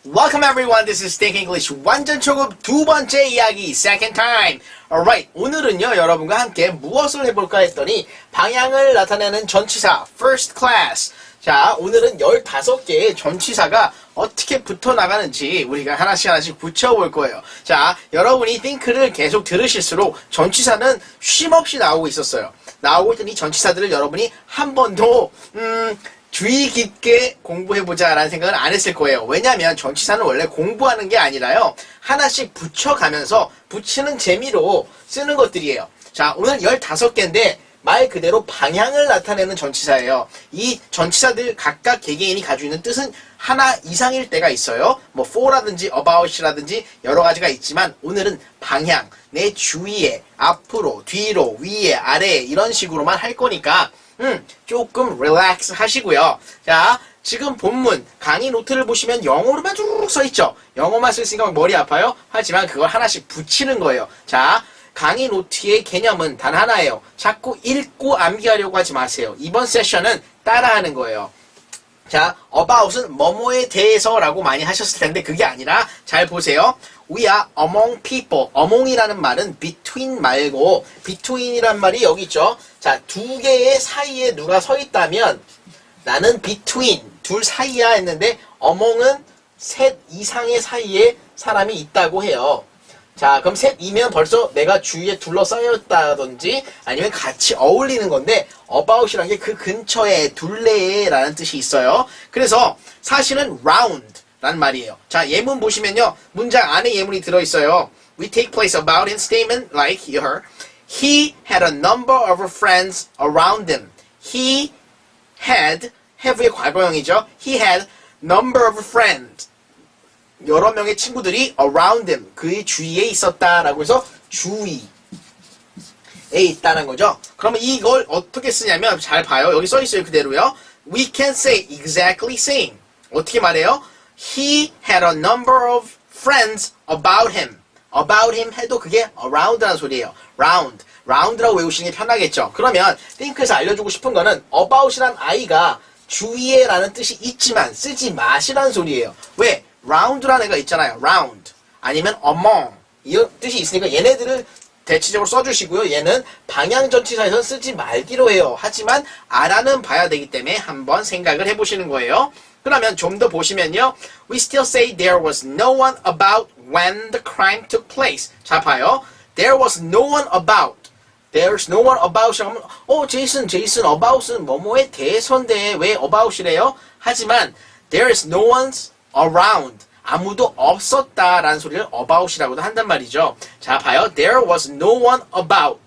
Welcome everyone. This is Think English 완전 초급 두 번째 이야기 second time. Alright. 오늘은요 여러분과 함께 무엇을 해볼까 했더니 방향을 나타내는 전치사 first class. 자, 오늘은 15개의 전치사가 어떻게 붙어 나가는지 우리가 하나씩 붙여볼 거예요. 자, 여러분이 think를 계속 들으실수록 전치사는 쉼없이 나오고 있었어요. 나오고 있던 이 전치사들을 여러분이 한 번도 주의 깊게 공부해보자 라는 생각은 안 했을 거예요. 왜냐면 전치사는 원래 공부하는 게 아니라요. 하나씩 붙여가면서 붙이는 재미로 쓰는 것들이에요. 자, 오늘 15개인데 말 그대로 방향을 나타내는 전치사예요. 이 전치사들 각각 개개인이 가지고 있는 뜻은 하나 이상일 때가 있어요. 뭐 for라든지 about이라든지 여러 가지가 있지만 오늘은 방향, 내 주위에, 앞으로, 뒤로, 위에, 아래에 이런 식으로만 할 거니까 조금 릴렉스 하시고요. 자, 지금 본문 강의 노트를 보시면 영어로만 쭉 써있죠. 영어만 쓰니까 머리 아파요. 하지만 그걸 하나씩 붙이는 거예요. 자, 강의 노트의 개념은 단 하나예요. 자꾸 읽고 암기하려고 하지 마세요. 이번 세션은 따라하는 거예요. 자, about은 뭐뭐에 대해서라고 많이 하셨을 텐데 그게 아니라 잘 보세요. We are among people. among이라는 말은 between 말고 between이란 말이 여기 있죠. 자, 두 개의 사이에 누가 서 있다면 나는 between 둘 사이야 했는데 among은 셋 이상의 사이에 사람이 있다고 해요. 자, 그럼 셋이면 벌써 내가 주위에 둘러싸였다든지 아니면 같이 어울리는 건데 about이라는 게 그 근처에 둘레에 라는 뜻이 있어요. 그래서 사실은 round 라는 말이에요. 자, 예문 보시면요. 문장 안에 예문이 들어있어요. We take place about in statement like here. He had a number of friends around him. He had, have의 과거형이죠. He had number of friends. 여러 명의 친구들이 around him, 그의 주위에 있었다라고 해서 주위에 있다는 거죠. 그러면 이걸 어떻게 쓰냐면 잘 봐요. 여기 써 있어요. 그대로요. We can say exactly same. 어떻게 말해요? He had a number of friends about him. about him 해도 그게 around라는 소리예요. round. round라고 외우시는 게 편하겠죠. 그러면 think에서 알려주고 싶은 거는 about이란 아이가 주위에 라는 뜻이 있지만 쓰지 마시라는 소리예요. 왜? round라는 애가 있잖아요. round 아니면 among 이 뜻이 있으니까 얘네들을 대체적으로 써주시고요. 얘는 방향전치사에서 쓰지 말기로 해요. 하지만 알아는 봐야 되기 때문에 한번 생각을 해보시는 거예요. 그러면 좀 더 보시면요. We still say there was no one about when the crime took place. 자, 봐요. There was no one about. There's no one about. 하면 제이슨 about은 뭐뭐에 대해서인데 왜 about이래요? 하지만 there is no one's around. 아무도 없었다라는 소리를 about이라고도 한단 말이죠. 자, 봐요. There was no one about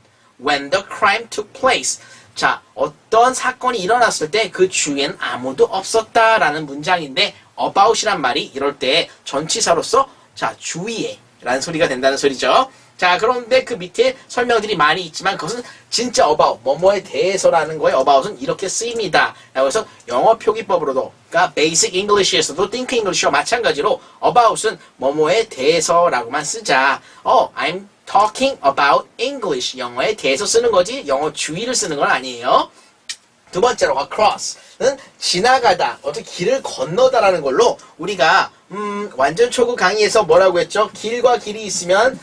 when the crime took place. 자, 어떤 사건이 일어났을 때 그 주위엔 아무도 없었다라는 문장인데 about이란 말이 이럴 때 전치사로서 자, 주위에 라는 소리가 된다는 소리죠. 자, 그런데 그 밑에 설명들이 많이 있지만 그것은 진짜 about, 뭐뭐에 대해서라는 거에 about은 이렇게 쓰입니다. 라고 해서 영어 표기법으로도 그러니까 basic English에서도 think English와 마찬가지로 about은 뭐뭐에 대해서라고만 쓰자. I'm talking about English. 영어에 대해서 쓰는 거지 영어 주위를 쓰는 건 아니에요. 두 번째로 across는 지나가다, 어떤 길을 건너다라는 걸로 우리가 완전 초급 강의에서 뭐라고 했죠? 길과 길이 있으면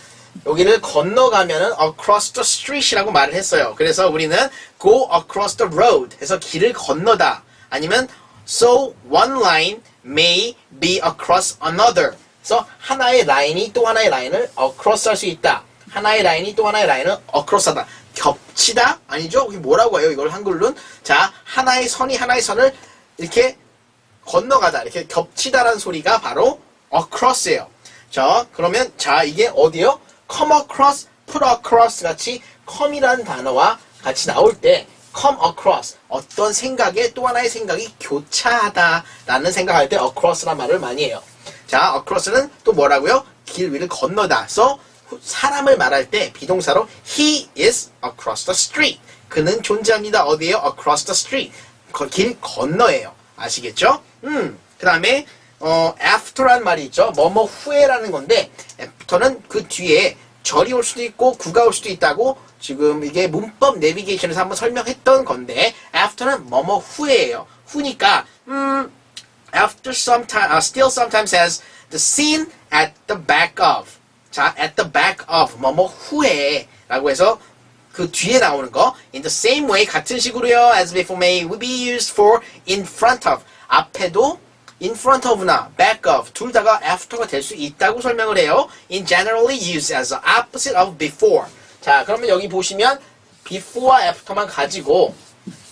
여기를 건너가면은 across the street이라고 말을 했어요. 그래서 우리는 go across the road 해서 길을 건너다. 아니면 so one line may be across another. 그래서 하나의 라인이 또 하나의 라인을 across 할 수 있다. 하나의 라인이 또 하나의 라인을 across 하다. 겹치다? 아니죠? 그게 뭐라고 해요? 이걸 한글로는? 자, 하나의 선이 하나의 선을 이렇게 건너가다. 이렇게 겹치다라는 소리가 바로 across예요. 자, 그러면 자, 이게 어디요? come across, put across 같이 come이라는 단어와 같이 나올 때 come across, 어떤 생각에 또 하나의 생각이 교차하다 라는 생각할 때 across란 말을 많이 해요. 자, across는 또 뭐라고요? 길 위를 건너다. So, 사람을 말할 때 비동사로 he is across the street. 그는 존재합니다. 어디에요? across the street. 길 건너예요. 아시겠죠? 그 다음에 after란 말이 있죠. 뭐뭐 후에라는 건데 after는 그 뒤에 절이 올 수도 있고 구가 올 수도 있다고 지금 이게 문법 내비게이션에서 한번 설명했던 건데 after는 뭐뭐 후에예요. 후니까 after some time, still sometimes has the scene at the back of. 자, at the back of 뭐뭐 후에 라고 해서 그 뒤에 나오는 거 in the same way 같은 식으로요 as before may be used for in front of 앞에도 in front of나 back of 둘 다가 after가 될 수 있다고 설명을 해요. in generally used as the opposite of before. 자, 그러면 여기 보시면 before와 after만 가지고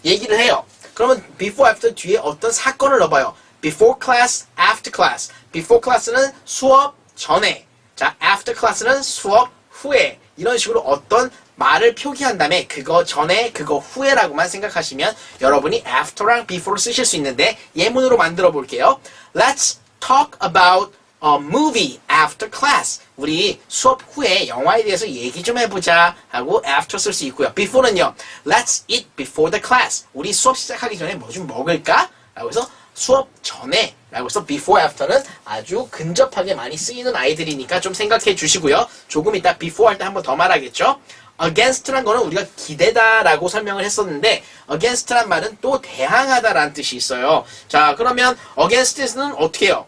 얘기를 해요. 그러면 before, after 뒤에 어떤 사건을 넣어봐요. before class, after class. before class는 수업 전에. 자, after class는 수업 후에. 이런 식으로 어떤 말을 표기한 다음에 그거 전에, 그거 후에라고만 생각하시면 여러분이 after랑 before를 쓰실 수 있는데 예문으로 만들어 볼게요. Let's talk about a movie after class. 우리 수업 후에 영화에 대해서 얘기 좀 해보자 하고 after 쓸 수 있고요. before는요. Let's eat before the class. 우리 수업 시작하기 전에 뭐 좀 먹을까? 라고 해서 수업 전에 라고 해서 before, after는 아주 근접하게 많이 쓰이는 아이들이니까 좀 생각해 주시고요. 조금 이따 before 할 때 한 번 더 말하겠죠. against란 거는 우리가 기대다 라고 설명을 했었는데 against란 말은 또 대항하다 라는 뜻이 있어요. 자, 그러면 against는 어떻게 해요?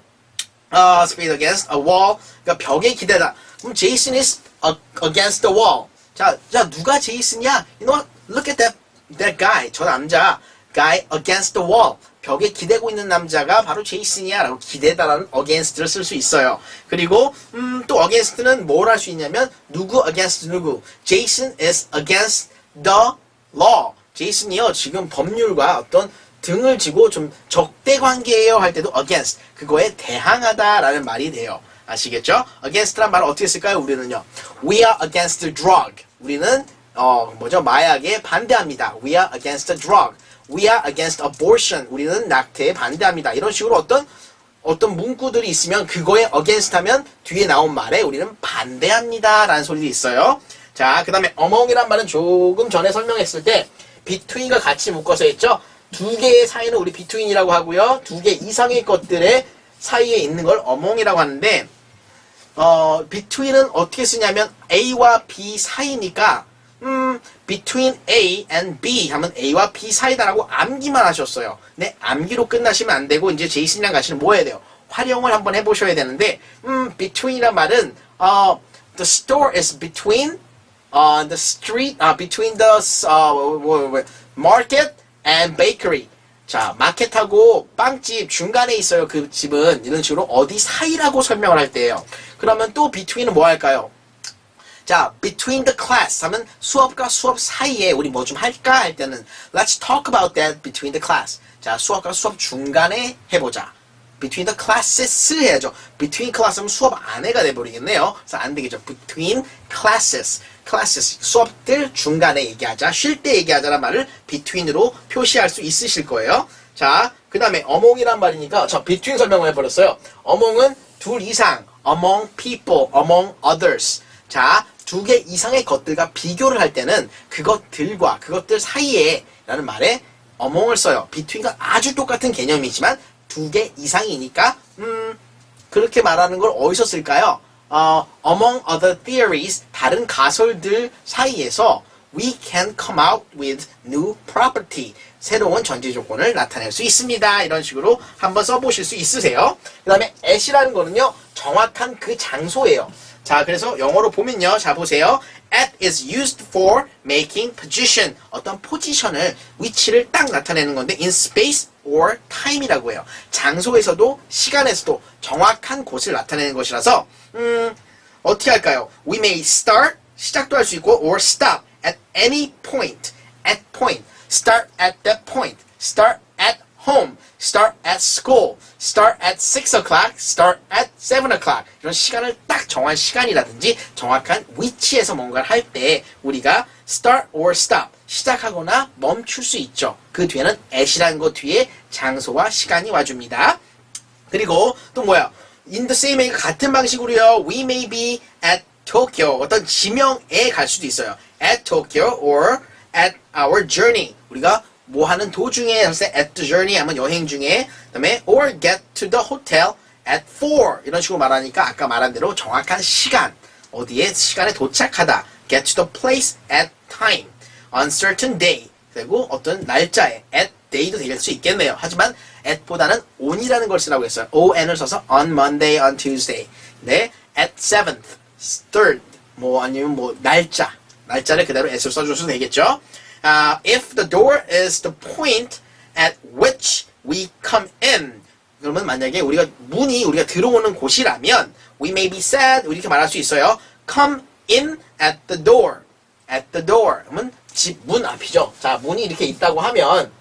Speed against a wall. 그러니까 벽에 기대다. 그럼 Jason is against the wall. 자, 누가 제이슨이야? You know what? Look at that guy. 저 남자. Guy against the wall. 벽에 기대고 있는 남자가 바로 제이슨이야 라고 기대다라는 against를 쓸 수 있어요. 그리고 또 against는 뭘 할 수 있냐면 누구 against 누구. Jason is against the law. 제이슨이요 지금 법률과 어떤 등을 지고 좀 적대 관계예요 할 때도 against. 그거에 대항하다라는 말이 돼요. 아시겠죠? against란 말을 어떻게 쓸까요? 우리는요. We are against the drug. 우리는 마약에 반대합니다. We are against the drug. We are against abortion. 우리는 낙태에 반대합니다. 이런 식으로 어떤 문구들이 있으면 그거에 against 하면 뒤에 나온 말에 우리는 반대합니다 라는 소리가 있어요. 자, 그 다음에 among이란 말은 조금 전에 설명했을 때 between과 같이 묶어서 했죠. 두 개의 사이는 우리 between이라고 하고요. 두 개 이상의 것들의 사이에 있는 걸 among이라고 하는데 between은 어떻게 쓰냐면 A와 B 사이니까 between A and B 하면 A와 B 사이다라고 암기만 하셨어요. 네, 암기로 끝나시면 안 되고 이제 제이슨이랑 같이 뭐 해야 돼요? 활용을 한번 해보셔야 되는데 between이란 말은 the store is between the street, between the market and bakery. 자, 마켓하고 빵집 중간에 있어요. 그 집은 이런 식으로 어디 사이라고 설명을 할 때예요. 그러면 또 between은 뭐 할까요? 자, between the class 하면 수업과 수업 사이에 우리 뭐 좀 할까 할 때는 let's talk about that between the class. 자, 수업과 수업 중간에 해보자. between the classes 해야죠. between class 하면 수업 안에가 돼버리겠네요. 그래서 안 되겠죠. between classes. classes. 수업들 중간에 얘기하자. 쉴 때 얘기하자란 말을 between으로 표시할 수 있으실 거예요. 자, 그 다음에 among이란 말이니까 저 between 설명을 해버렸어요. among은 둘 이상. among people, among others. 자, 두 개 이상의 것들과 비교를 할 때는 그것들과 그것들 사이에 라는 말에 among을 써요. between과 아주 똑같은 개념이지만 두 개 이상이니까 그렇게 말하는 걸 어디서 쓸까요? Among other theories, 다른 가설들 사이에서 we can come out with new property. 새로운 전제 조건을 나타낼 수 있습니다. 이런 식으로 한번 써보실 수 있으세요. 그 다음에 at이라는 거는요, 정확한 그 장소예요. 자, 그래서 영어로 보면요. 자, 보세요. at is used for making position. 어떤 포지션을, 위치를 딱 나타내는 건데 in space or time이라고 해요. 장소에서도 시간에서도 정확한 곳을 나타내는 것이라서 어떻게 할까요? We may start, 시작도 할 수 있고 or stop at any point. at point. start at that point. start at home. start at school. start at 6 o'clock. start at 7 o'clock. 이런 시간을 딱 정한 시간이라든지 정확한 위치에서 뭔가를 할 때 우리가 start or stop. 시작하거나 멈출 수 있죠. 그 뒤에는 at이라는 것 뒤에 장소와 시간이 와줍니다. 그리고 또 뭐야? in the same way 같은 방식으로요. We may be at Tokyo. 어떤 지명에 갈 수도 있어요. at Tokyo or at our journey. 우리가 뭐 하는 도중에 at the journey 하면 여행 중에 그다음에 or get to the hotel at 4 이런 식으로 말하니까 아까 말한 대로 정확한 시간 어디에 시간에 도착하다 get to the place at time on certain day 그리고 어떤 날짜에 at day도 될 수 있겠네요. 하지만 at보다는 on이라는 걸 쓰라고 했어요. on을 써서 on Monday, on Tuesday. 네, at 7th, 3rd, 뭐 아니면 뭐 날짜를 그대로 at을 써줘도 되겠죠. If the door is the point at which we come in, 그러면 만약에 문이 우리가 들어오는 곳이라면 we may be said, 이렇게 말할 수 있어요. Come in at the door. At the door. 그러면 집 문 앞이죠. 자, 문이 이렇게 있다고 하면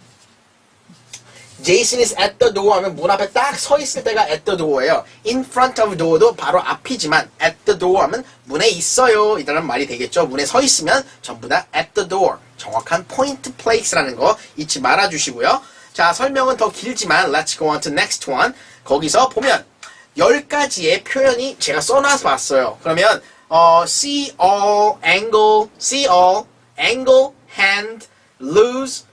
Jason is at the door 하면 문 앞에 딱 서 있을 때가 at the door예요. In front of door도 바로 앞이지만 at the door 하면 문에 있어요. 이라는 말이 되겠죠. 문에 서 있으면 전부 다 at the door. 정확한 point place라는 거 잊지 말아 주시고요. 자, 설명은 더 길지만 let's go on to next one. 거기서 보면 10가지의 표현이 제가 써놔서 봤어요. 그러면 see all, angle, hand, lose,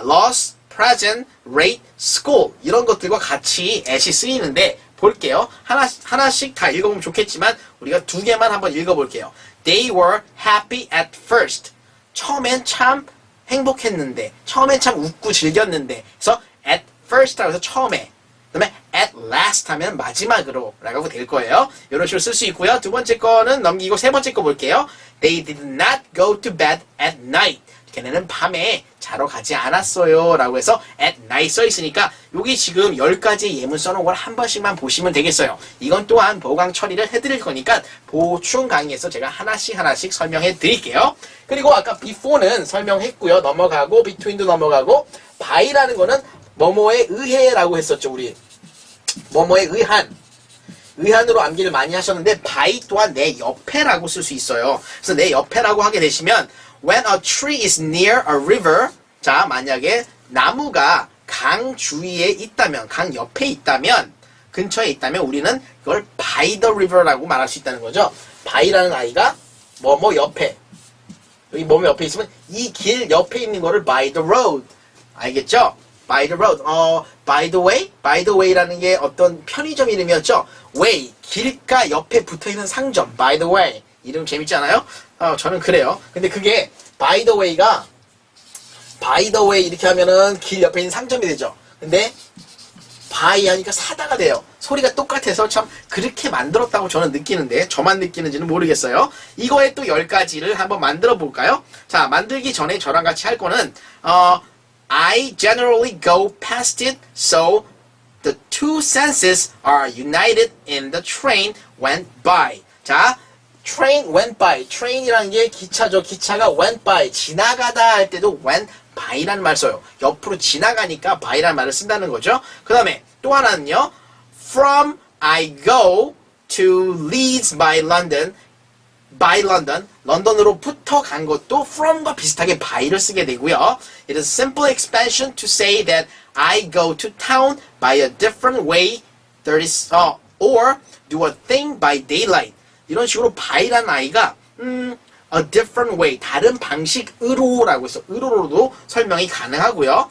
loss, present, rate, school 이런 것들과 같이 at이 쓰이는데 볼게요. 하나씩 다 읽어보면 좋겠지만 우리가 2개만 한번 읽어볼게요. They were happy at first. 처음엔 참 행복했는데, 처음엔 참 웃고 즐겼는데, 그래서 at first라고 해서 처음에, 그 다음에 at last 하면 마지막으로 라고 될 거예요. 이런 식으로 쓸 수 있고요. 두 번째 거는 넘기고 세 번째 거 볼게요. They did not go to bed at night. 걔네는 밤에 자러 가지 않았어요. 라고 해서 at night 써 있으니까 여기 지금 10가지 예문 써놓은 걸 한 번씩만 보시면 되겠어요. 이건 또한 보강 처리를 해드릴 거니까 보충 강의에서 제가 하나씩 설명해 드릴게요. 그리고 아까 before는 설명했고요. 넘어가고 between도 넘어가고 by라는 거는 뭐뭐에 의해라고 했었죠. 우리 뭐뭐에 의한으로 암기를 많이 하셨는데 by 또한 내 옆에라고 쓸 수 있어요. 그래서 내 옆에라고 하게 되시면 when a tree is near a river, 자 만약에 나무가 강 주위에 있다면, 강 옆에 있다면, 근처에 있다면 우리는 그걸 by the river라고 말할 수 있다는 거죠. by라는 아이가 뭐뭐 옆에, 여기 뭐뭐 옆에 있으면 이 길 옆에 있는 거를 by the road, 알겠죠? by the road. by the way? by the way라는 게 어떤 편의점 이름이었죠? way, 길가 옆에 붙어있는 상점, by the way. 이름 재밌지 않아요? 저는 그래요. 근데 그게 by the way가 by the way 이렇게 하면은 길 옆에 있는 상점이 되죠. 근데 by 하니까 사다가 돼요. 소리가 똑같아서 참 그렇게 만들었다고 저는 느끼는데 저만 느끼는지는 모르겠어요. 이거에 또 10가지를 한번 만들어 볼까요? 자, 만들기 전에 저랑 같이 할 거는 I generally go past it, so the two senses are united in the train went by. 자, train went by. train이라는 게 기차죠. 기차가 went by. 지나가다 할 때도 went by라는 말 써요. 옆으로 지나가니까 by라는 말을 쓴다는 거죠. 그 다음에 또 하나는요. From I go to Leeds by London. by London. 런던으로부터 간 것도 from과 비슷하게 by를 쓰게 되고요. It is a simple expansion to say that I go to town by a different way. There is, or do a thing by daylight. 이런 식으로 by라는 아이가 a different way, 다른 방식으로라고 해서 으로도 설명이 가능하고요.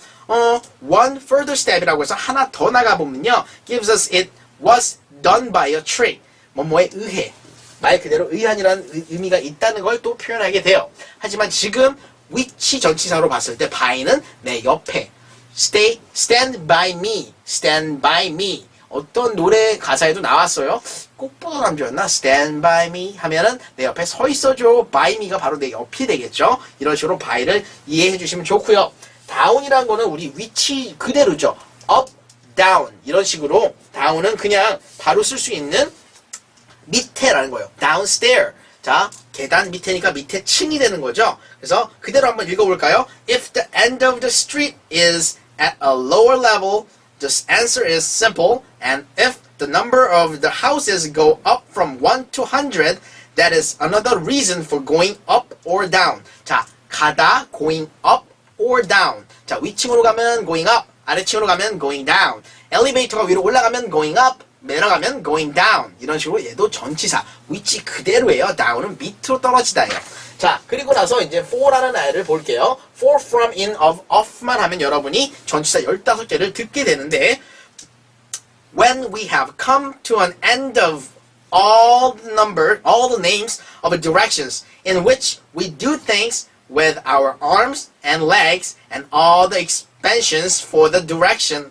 one further step이라고 해서 하나 더 나가보면요. gives us it was done by a tree. 뭐뭐에 의해. 말 그대로 의한이라는 의미가 있다는 걸 또 표현하게 돼요. 하지만 지금 which 전치사로 봤을 때 by는 내 옆에. stand by me. stand by me. 어떤 노래 가사에도 나왔어요. 꽃보다 남주였나? Stand by me 하면은 내 옆에 서 있어줘. by me가 바로 내 옆이 되겠죠. 이런 식으로 by를 이해해 주시면 좋고요. down이라는 거는 우리 위치 그대로죠. up, down 이런 식으로 down은 그냥 바로 쓸 수 있는 밑에라는 거예요. downstairs. 자, 계단 밑에니까 밑에 층이 되는 거죠. 그래서 그대로 한번 읽어볼까요? If the end of the street is at a lower level, the answer is simple. And if the number of the houses go up from 1 to 100, that is another reason for going up or down. 자, 가다, going up or down. 자, 위층으로 가면 going up, 아래층으로 가면 going down. 엘리베이터가 위로 올라가면 going up, 내려가면 going down. 이런 식으로 얘도 전치사, 위치 그대로예요. down은 밑으로 떨어지다예요. 자, 그리고 나서 이제 for라는 아이를 볼게요. for, from, in, of만 하면 여러분이 전치사 15개를 듣게 되는데 when we have come to an end of all the names of directions in which we do things with our arms and legs and all the expansions for the direction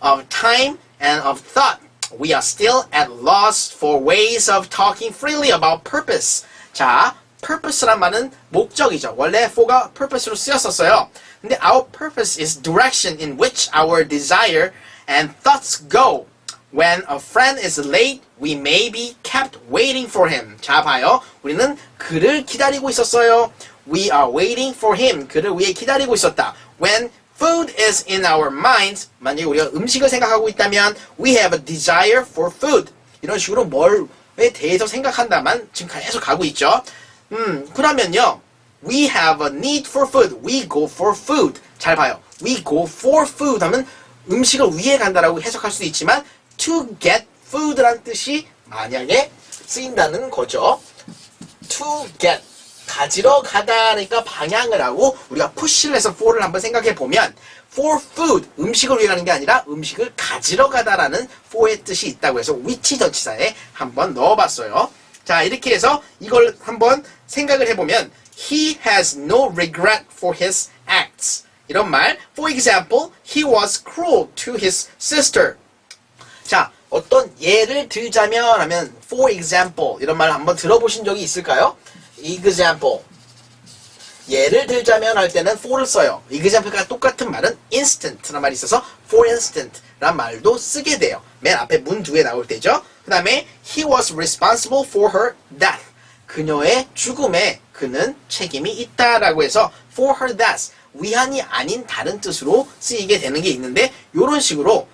of time and of thought. We are still at loss for ways of talking freely about purpose. 자, purpose란 말은 목적이죠. 원래 for가 purpose로 쓰였었어요. 근데 our purpose is direction in which our desire and thoughts go. When a friend is late, we may be kept waiting for him. 자, 봐요. 우리는 그를 기다리고 있었어요. We are waiting for him. 그를 위해 기다리고 있었다. When food is in our minds, 만약에 우리가 음식을 생각하고 있다면 we have a desire for food. 이런 식으로 뭘에 대해서 생각한다만 지금 계속 가고 있죠. 그러면요. We have a need for food. We go for food. 잘 봐요. We go for food 하면 음식을 위해 간다라고 해석할 수도 있지만 to get food란 뜻이 만약에 쓰인다는 거죠. to get 가지러 가다니까 방향을 하고 우리가 push를 해서 for를 한번 생각해 보면 for food 음식을 위해 가는 게 아니라 음식을 가지러 가다라는 for의 뜻이 있다고 해서 위치 전치사에 한번 넣어봤어요. 자, 이렇게 해서 이걸 한번 생각을 해보면 he has no regret for his acts. 이런 말. For example, he was cruel to his sister. 자, 어떤 예를 들자면 하면 for example 이런 말 한번 들어보신 적이 있을까요? example. 예를 들자면 할 때는 for를 써요. example과 똑같은 말은 instant라는 말이 있어서 for instant라는 말도 쓰게 돼요. 맨 앞에 문 뒤에 나올 때죠. 그 다음에 he was responsible for her death. 그녀의 죽음에 그는 책임이 있다라고 해서 for her death. 위안이 아닌 다른 뜻으로 쓰이게 되는 게 있는데 이런 식으로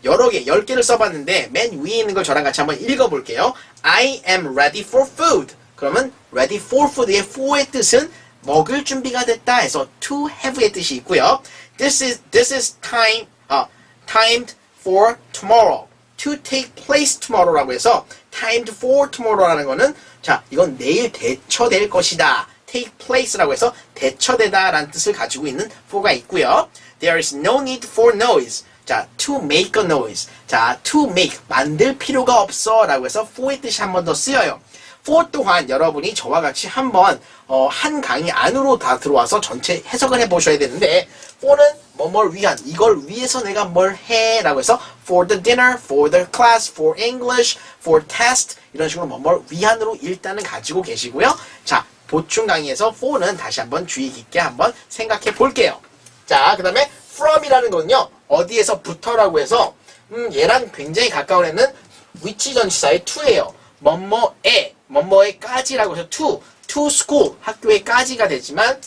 여러 개, 10개를 써봤는데 맨 위에 있는 걸 저랑 같이 한번 읽어볼게요. I am ready for food. 그러면 ready for food의 for의 뜻은 먹을 준비가 됐다 해서 to have의 뜻이 있고요. This is timed for tomorrow. To take place tomorrow라고 해서 timed for tomorrow라는 거는 자, 이건 내일 대처될 것이다. take place라고 해서 대처되다 라는 뜻을 가지고 있는 for가 있고요. There is no need for noise. 자, to make a noise. 자, to make, 만들 필요가 없어 라고 해서 for의 뜻이 한 번 더 쓰여요. for 또한 여러분이 저와 같이 한번 한 강의 안으로 다 들어와서 전체 해석을 해보셔야 되는데 for는 뭐뭘 위한, 이걸 위해서 내가 뭘 해 라고 해서 for the dinner, for the class, for English, for test 이런 식으로 뭐뭘 위한으로 일단은 가지고 계시고요. 자, 보충 강의에서 for는 다시 한번 주의 깊게 한번 생각해 볼게요. 자, 그 다음에 from이라는 건요. 어디에서부터라고 해서 얘랑 굉장히 가까운 애는 위치 전치사의 to예요. 뭐뭐에까지라고 해서 to school, 학교에까지가 되지만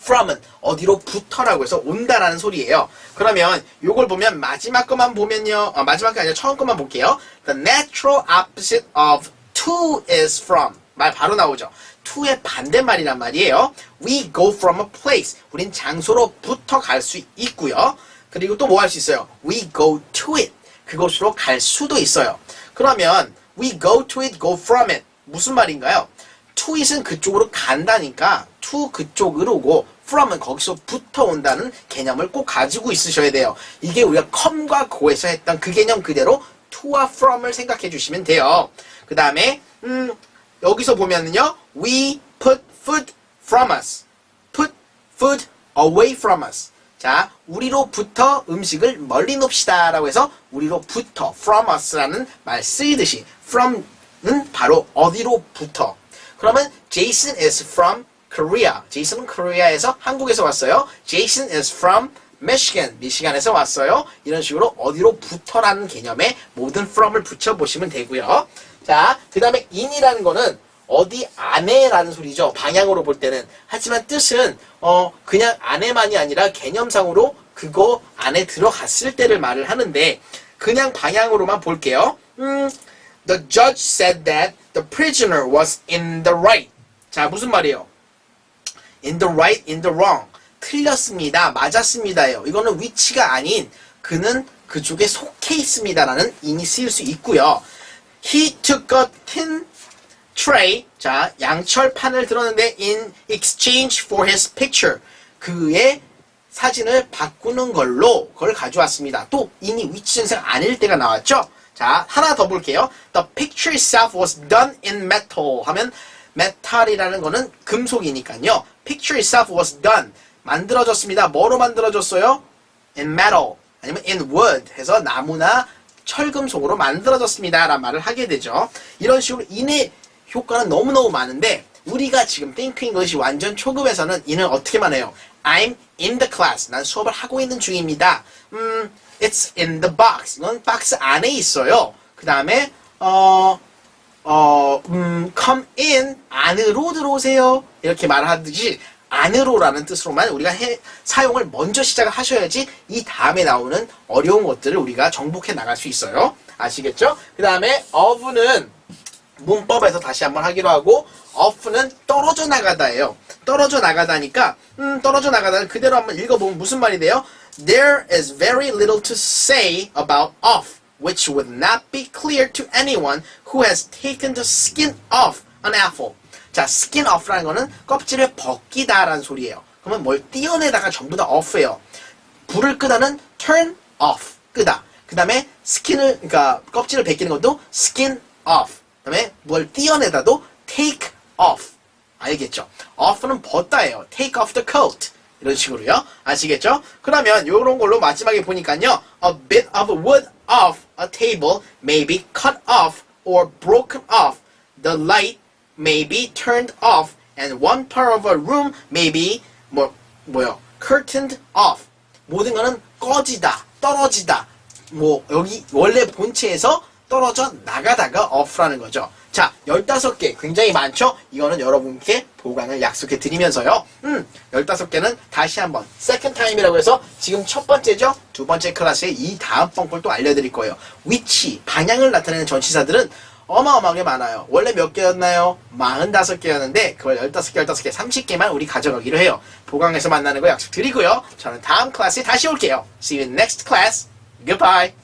from은 어디로부터라고 해서 온다라는 소리예요. 그러면 요걸 보면 마지막 것만 보면요. 마지막 거 아니라 처음 것만 볼게요. The natural opposite of to is from. 말 바로 나오죠. to의 반대말이란 말이에요. We go from a place. 우린 장소로부터 갈 수 있고요. 그리고 또 뭐 할 수 있어요? We go to it. 그곳으로 갈 수도 있어요. 그러면 we go to it, go from it. 무슨 말인가요? to it은 그쪽으로 간다니까 to 그쪽으로고 from은 거기서부터 온다는 개념을 꼭 가지고 있으셔야 돼요. 이게 우리가 come과 go에서 했던 그 개념 그대로 to와 from을 생각해 주시면 돼요. 그 다음에 여기서 보면은요, we put food from us, put food away from us. 자, 우리로부터 음식을 멀리 놓읍시다 라고 해서 우리로부터 from us라는 말 쓰이듯이 from은 바로 어디로부터. 그러면 Jason is from Korea. 제이슨은 코리아에서 한국에서 왔어요. Jason is from Michigan. 미시간에서 왔어요. 이런 식으로 어디로부터라는 개념에 모든 from을 붙여보시면 되고요. 자, 그 다음에 in이라는 거는 어디 안에라는 소리죠. 방향으로 볼 때는. 하지만 뜻은 그냥 안에만이 아니라 개념상으로 그거 안에 들어갔을 때를 말을 하는데 그냥 방향으로만 볼게요. The judge said that the prisoner was in the right. 자, 무슨 말이에요? In the right, in the wrong. 틀렸습니다. 맞았습니다예요. 이거는 위치가 아닌 그는 그쪽에 속해 있습니다라는 인이 쓰일 수 있고요. He took a tin tray. 자, 양철판을 들었는데 in exchange for his picture. 그의 사진을 바꾸는 걸로 그걸 가져왔습니다. 또 인이 위치 전세가 아닐 때가 나왔죠. 자, 하나 더 볼게요. The picture itself was done in metal 하면 메탈이라는 거는 금속이니까요. Picture itself was done. 만들어졌습니다. 뭐로 만들어졌어요? In metal. 아니면 in wood 해서 나무나 철금속으로 만들어졌습니다 라는 말을 하게 되죠. 이런 식으로 in의 효과는 너무너무 많은데 우리가 지금 Think English이 완전 초급에서는 in을 어떻게 말해요? I'm in the class. 난 수업을 하고 있는 중입니다. It's in the box. 이건 박스 안에 있어요. 그 다음에 come in. 안으로 들어오세요. 이렇게 말하듯이 안으로라는 뜻으로만 우리가 사용을 먼저 시작을 하셔야지 이 다음에 나오는 어려운 것들을 우리가 정복해 나갈 수 있어요. 아시겠죠? 그 다음에 of는 문법에서 다시 한번 하기로 하고 off는 떨어져 나가다예요. 떨어져 나가다니까 떨어져 나가다를 그대로 한번 읽어보면 무슨 말이 돼요? There is very little to say about off, which would not be clear to anyone who has taken the skin off an apple. 자, skin off라는 거는 껍질을 벗기다라는 소리예요. 그러면 뭘 떼어내다가 전부 다 off예요. 불을 끄다는 turn off, 끄다. 그 다음에 스킨을, 그러니까 껍질을 벗기는 것도 skin off. 그 다음에 뭘 떼어내다도 take off. 알겠죠? off는 벗다예요. take off the coat. 이런 식으로요. 아시겠죠? 그러면 요런 걸로 마지막에 보니까요. A bit of wood off a table may be cut off or broken off. The light may be turned off and one part of a room may be curtained off. 모든 거는 꺼지다, 떨어지다. 여기 원래 본체에서 떨어져 나가다가 off라는 거죠. 자, 15개 굉장히 많죠? 이거는 여러분께 보강을 약속해 드리면서요. 15개는 다시 한번 second time이라고 해서 지금 첫 번째죠? 두 번째 클래스에 이 다음 번 또 알려드릴 거예요. 위치, 방향을 나타내는 전치사들은 어마어마하게 많아요. 원래 몇 개였나요? 45개였는데 그걸 15개, 30개만 우리 가져가기로 해요. 보강에서 만나는 거 약속드리고요. 저는 다음 클래스에 다시 올게요. See you in next class. Goodbye.